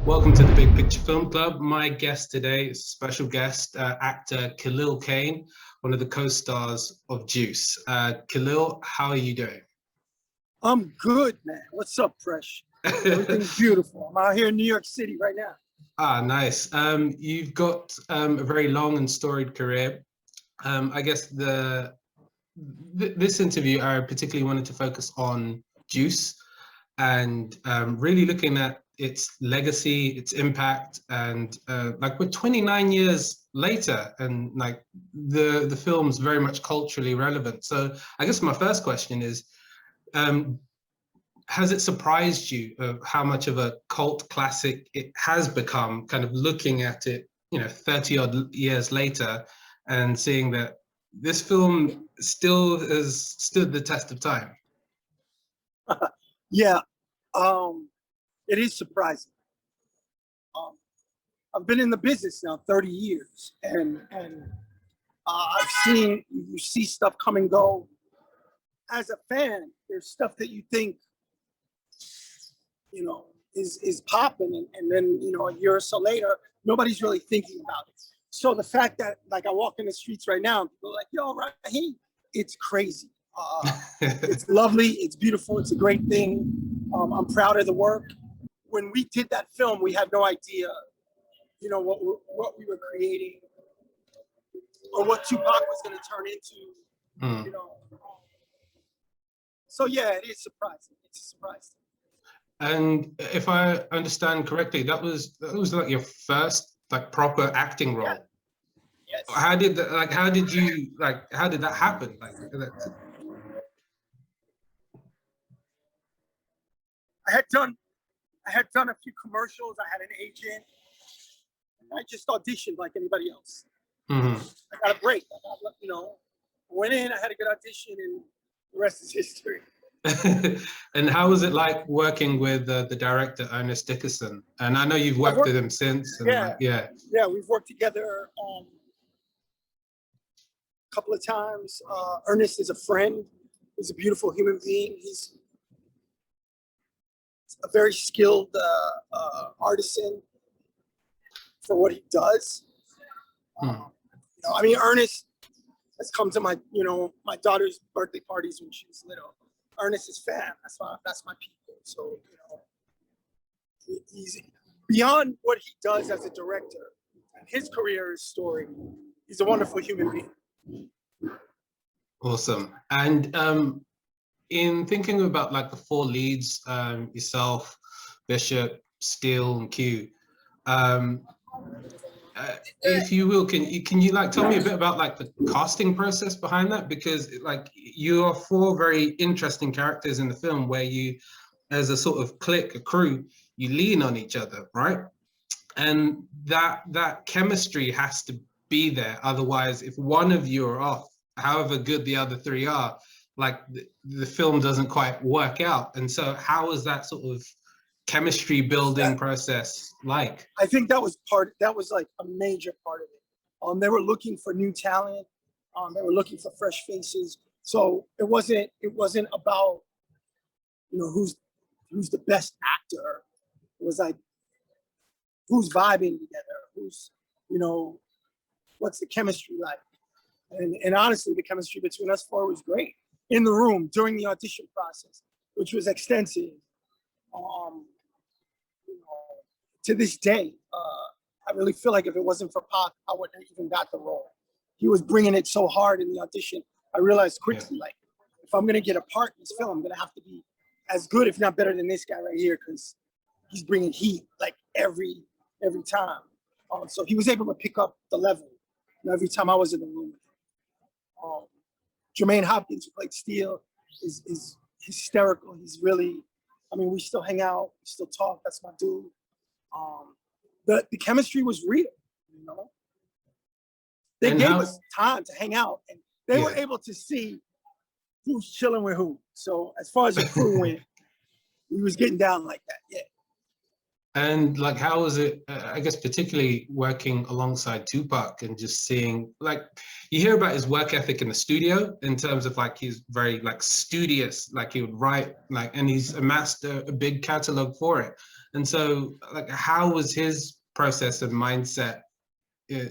Welcome to the Big Picture Film Club. My guest today is a special guest, actor Khalil Kain, one of the co-stars of Juice. Khalil, how are you doing? I'm good, man. What's up, Fresh? Everything's beautiful. I'm out here in New York City right now. Ah, nice. You've got a very long and storied career. I guess this interview, I particularly wanted to focus on Juice and really looking at its legacy, its impact, and like we're 29 years later, and like the film's very much culturally relevant. So I guess my first question is, has it surprised you of how much of a cult classic it has become, kind of looking at it, 30 odd years later and seeing that this film still has stood the test of time? Yeah, it is surprising. I've been in the business now 30 years, and I've seen, you see stuff come and go. As a fan, there's stuff that you think, is popping, and then a year or so later, nobody's really thinking about it. So the fact that like I walk in the streets right now, and people are like, "Yo, Raheem," it's crazy. It's lovely. It's beautiful. It's a great thing. I'm proud of the work. When we did that film, we had no idea, what we were creating or what Tupac was going to turn into. So yeah, it is surprising. It's a surprise. And if I understand correctly, that was like your first like proper acting role. Yeah. Yes. How did that happen? I had done a few commercials. I had an agent. I just auditioned like anybody else. Mm-hmm. I got a break. Went in. I had a good audition, and the rest is history. And how was it like working with the director Ernest Dickerson? And I know you've worked with him since. And yeah, we've worked together a couple of times. Ernest is a friend. He's a beautiful human being. He's a very skilled artisan for what he does. Ernest has come to my daughter's birthday parties when she was little. Ernest is fan. That's my people. So he's beyond what he does as a director and his career, his story. He's a wonderful human being. Awesome. And in thinking about like the four leads, yourself, Bishop, Steele, and Q, if you will, can you like tell me a bit about like the casting process behind that? Because like you are four very interesting characters in the film where you, as a sort of clique, a crew, you lean on each other, right? And that chemistry has to be there. Otherwise, if one of you are off, however good the other three are, like the film doesn't quite work out. And so how is that sort of chemistry building process like? I think that was like a major part of it. They were looking for new talent. They were looking for fresh faces. So it wasn't about who's the best actor. It was like who's vibing together, who's what's the chemistry like. And honestly, the chemistry between us four was great in the room during the audition process, which was extensive. To this day, I really feel like if it wasn't for Pac, I wouldn't have even got the role. He was bringing it so hard in the audition. I realized quickly, like, if I'm gonna get a part in this film, I'm gonna have to be as good, if not better, than this guy right here, because he's bringing heat like every time. So he was able to pick up the level every time I was in the room. Jermaine Hopkins, who played Steele, is hysterical. He's really, we still hang out, we still talk. That's my dude. The chemistry was real, They gave us time to hang out, and they were able to see who's chilling with who. So as far as the crew went, we was getting down like that, yeah. And like, how was it, I guess, particularly working alongside Tupac and just seeing, like, you hear about his work ethic in the studio in terms of like, he's very like studious, like he would write, like, and he's amassed a big catalog for it. And so, like, how was his process and mindset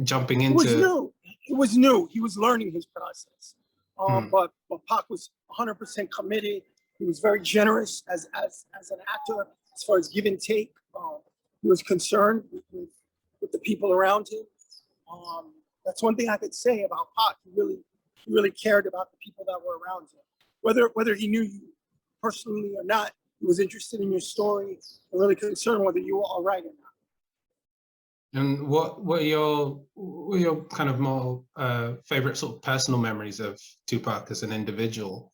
jumping It was into? new. It was new. He was learning his process. Hmm. But Pac was 100% committed. He was very generous as an actor as far as give and take. He was concerned with the people around him. That's one thing I could say about Pac. He really cared about the people that were around him. Whether he knew you personally or not, he was interested in your story and really concerned whether you were all right or not. And what are your kind of more favorite sort of personal memories of Tupac as an individual?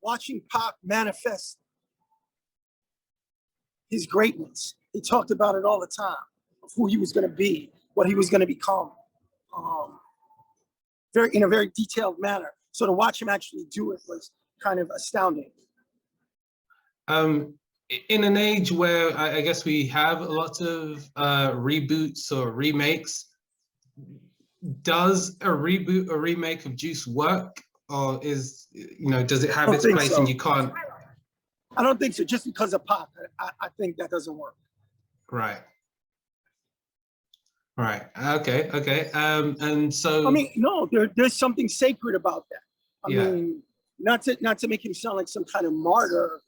Watching Pac manifest his greatness. He talked about it all the time, of who he was going to be, what he was going to become, in a very detailed manner. So to watch him actually do it was kind of astounding. In an age where I guess we have a lot of reboots or remakes, does a reboot or remake of Juice work, or does it have its place and you can't? I don't think so. Just because of Pac, I think that doesn't work. Right. Right. Okay. And so, I mean, no, there's something sacred about that. I yeah. mean, not to make him sound like some kind of martyr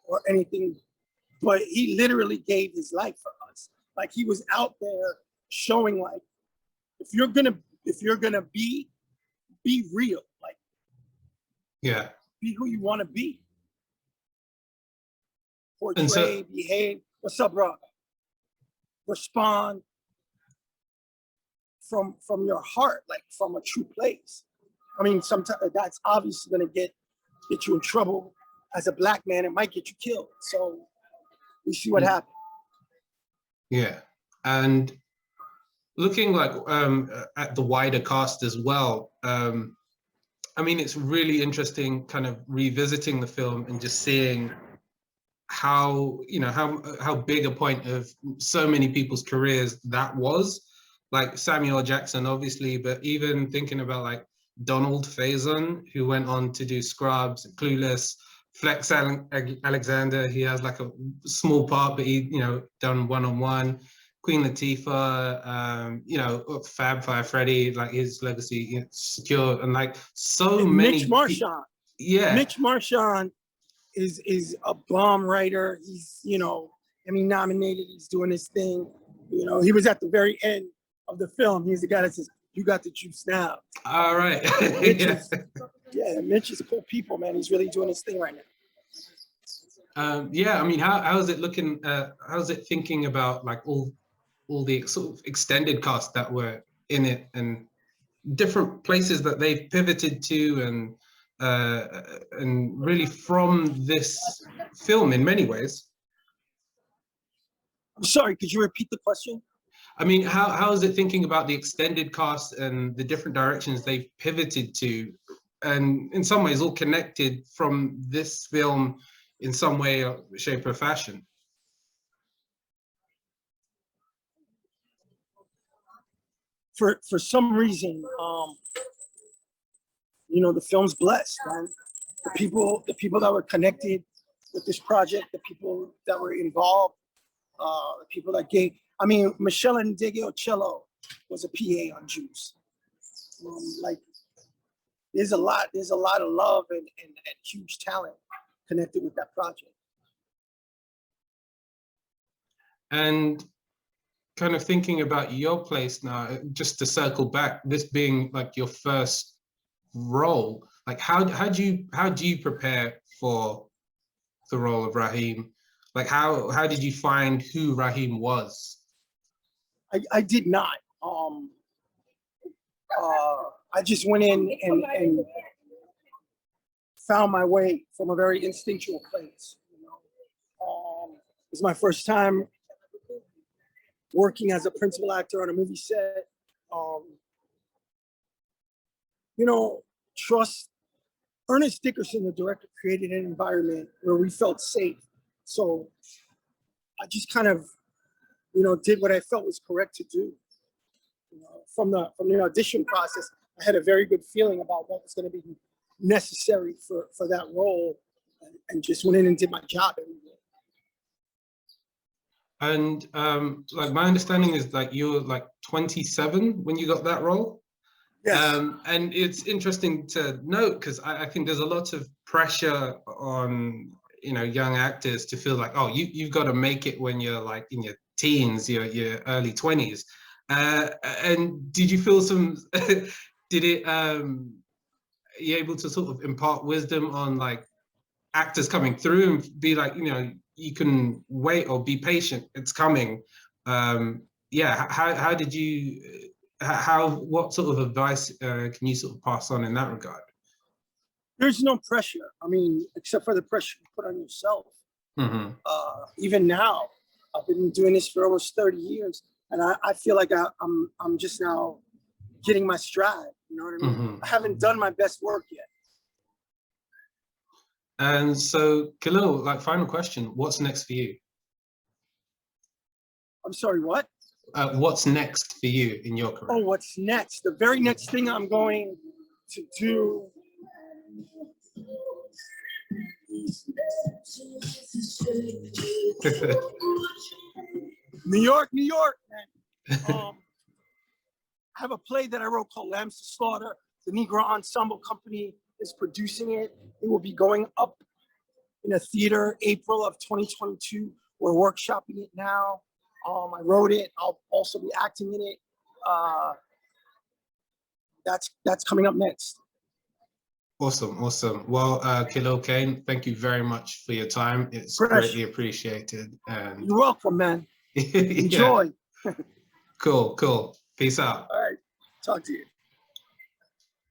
or anything, but he literally gave his life for us. Like, he was out there showing, like, if you're gonna be real, like, Yeah. be who you want to be. And Portray, behave. What's up, bro? Respond from your heart, like from a true place. I mean, sometimes that's obviously gonna get you in trouble as a black man. It might get you killed. So we see what happens. Yeah, and looking like at the wider cast as well. I mean, it's really interesting, kind of revisiting the film and just seeing how how big a point of so many people's careers that was. Like Samuel Jackson, obviously, but even thinking about like Donald Faison, who went on to do Scrubs, Clueless, Flex Alexander. He has like a small part, but he done One on One. Queen Latifah, Fab Five Freddy, like his legacy, secure, and like so many. Mitch Marchand. Yeah. Mitch Marchand is a bomb writer. He's nominated. He's doing his thing. He was at the very end of the film. He's the guy that says, "You got the juice now." All right. Mitch is cool people, man. He's really doing his thing right now. Yeah, I mean, how is it looking? How's it thinking about like all the sort of extended cast that were in it and different places that they've pivoted to, and really from this film in many ways? I'm sorry, could you repeat the question? I mean, how is it thinking about the extended cast and the different directions they've pivoted to, and in some ways all connected from this film in some way, shape, or fashion? For some reason, the film's blessed, man. The people that were connected with this project, the people that were involved, the people that gave. I mean, Michelle Ndegeocello was a PA on Juice. Like, there's a lot of love and huge talent connected with that project. And kind of thinking about your place now, just to circle back, this being like your first role, like how do you prepare for the role of Raheem? Like how did you find who Raheem was? I did not. I just went in and found my way from a very instinctual place. It was my first time working as a principal actor on a movie set. Trust. Ernest Dickerson, the director, created an environment where we felt safe. So I just kind of, did what I felt was correct to do. From the audition process, I had a very good feeling about what was going to be necessary for that role, and just went in and did my job every day. And like my understanding is like you were like 27 when you got that role. Yes. And it's interesting to note because I think there's a lot of pressure on young actors to feel like, oh, you've got to make it when you're like in your teens, your early 20s. And did you feel some? Did it? Are you able to sort of impart wisdom on like actors coming through and be like, you can wait or be patient, it's coming. Yeah, how did you? What sort of advice can you sort of pass on in that regard? There's no pressure. I mean, except for the pressure you put on yourself. Mm-hmm. Even now, I've been doing this for almost 30 years, and I feel like I'm just now getting my stride. You know what I mean? Mm-hmm. I haven't done my best work yet. And so, Khalil, like final question, what's next for you? I'm sorry, what? What's next for you in your career? Oh, what's next? The very next thing I'm going to do. New York, New York, man. I have a play that I wrote called Lambs to Slaughter. The Negro Ensemble Company is producing it. It will be going up in a theater April of 2022. We're workshopping it now. I wrote it. I'll also be acting in it. That's coming up next. Awesome, awesome. Well, Khalil Kain, thank you very much for your time. It's greatly appreciated. And you're welcome, man. Yeah. Enjoy. Cool. Peace out. All right. Talk to you.